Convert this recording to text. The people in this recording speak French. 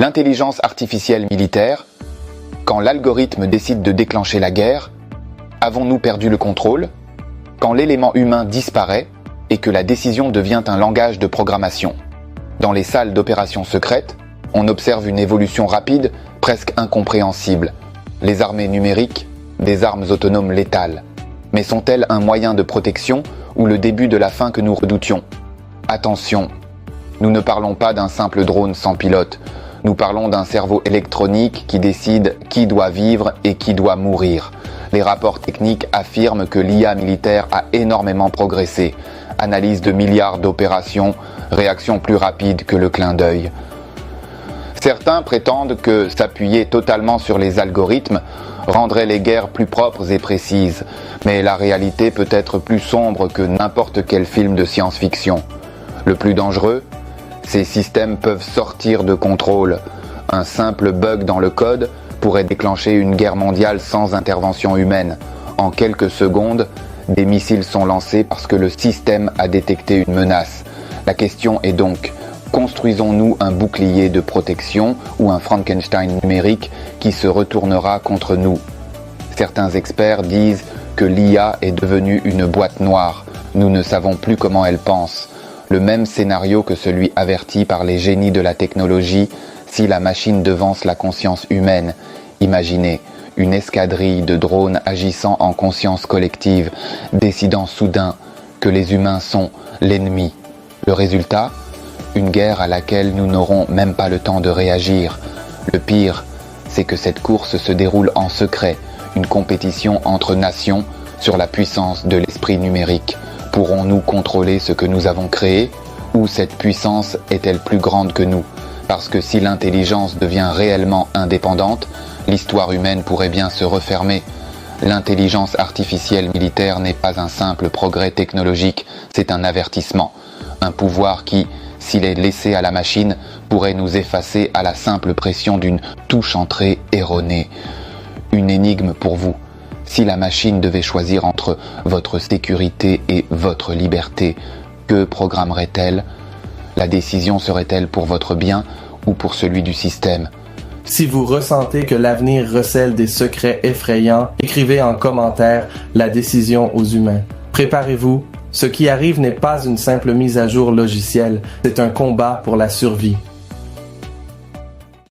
L'intelligence artificielle militaire, quand l'algorithme décide de déclencher la guerre, avons-nous perdu le contrôle? Quand l'élément humain disparaît et que la décision devient un langage de programmation. Dans les salles d'opérations secrètes, on observe une évolution rapide, presque incompréhensible. Les armées numériques, des armes autonomes létales. Mais sont-elles un moyen de protection ou le début de la fin que nous redoutions? Attention, nous ne parlons pas d'un simple drone sans pilote. Nous parlons d'un cerveau électronique qui décide qui doit vivre et qui doit mourir. Les rapports techniques affirment que l'IA militaire a énormément progressé. Analyse de milliards d'opérations, réaction plus rapide que le clin d'œil. Certains prétendent que s'appuyer totalement sur les algorithmes rendrait les guerres plus propres et précises. Mais la réalité peut être plus sombre que n'importe quel film de science-fiction. Le plus dangereux, ces systèmes peuvent sortir de contrôle. Un simple bug dans le code pourrait déclencher une guerre mondiale sans intervention humaine. En quelques secondes, des missiles sont lancés parce que le système a détecté une menace. La question est donc, construisons-nous un bouclier de protection ou un Frankenstein numérique qui se retournera contre nous? Certains experts disent que l'IA est devenue une boîte noire. Nous ne savons plus comment elle pense. Le même scénario que celui averti par les génies de la technologie si la machine devance la conscience humaine. Imaginez une escadrille de drones agissant en conscience collective, décidant soudain que les humains sont l'ennemi. Le résultat? Une guerre à laquelle nous n'aurons même pas le temps de réagir. Le pire, c'est que cette course se déroule en secret, une compétition entre nations sur la puissance de l'esprit numérique. Pourrons-nous contrôler ce que nous avons créé, ou cette puissance est-elle plus grande que nous? Parce que si l'intelligence devient réellement indépendante, l'histoire humaine pourrait bien se refermer. L'intelligence artificielle militaire n'est pas un simple progrès technologique, c'est un avertissement. Un pouvoir qui, s'il est laissé à la machine, pourrait nous effacer à la simple pression d'une touche entrée erronée. Une énigme pour vous. Si la machine devait choisir entre votre sécurité et votre liberté, que programmerait-elle? La décision serait-elle pour votre bien ou pour celui du système? Si vous ressentez que l'avenir recèle des secrets effrayants, écrivez en commentaire la décision aux humains. Préparez-vous, ce qui arrive n'est pas une simple mise à jour logicielle, c'est un combat pour la survie.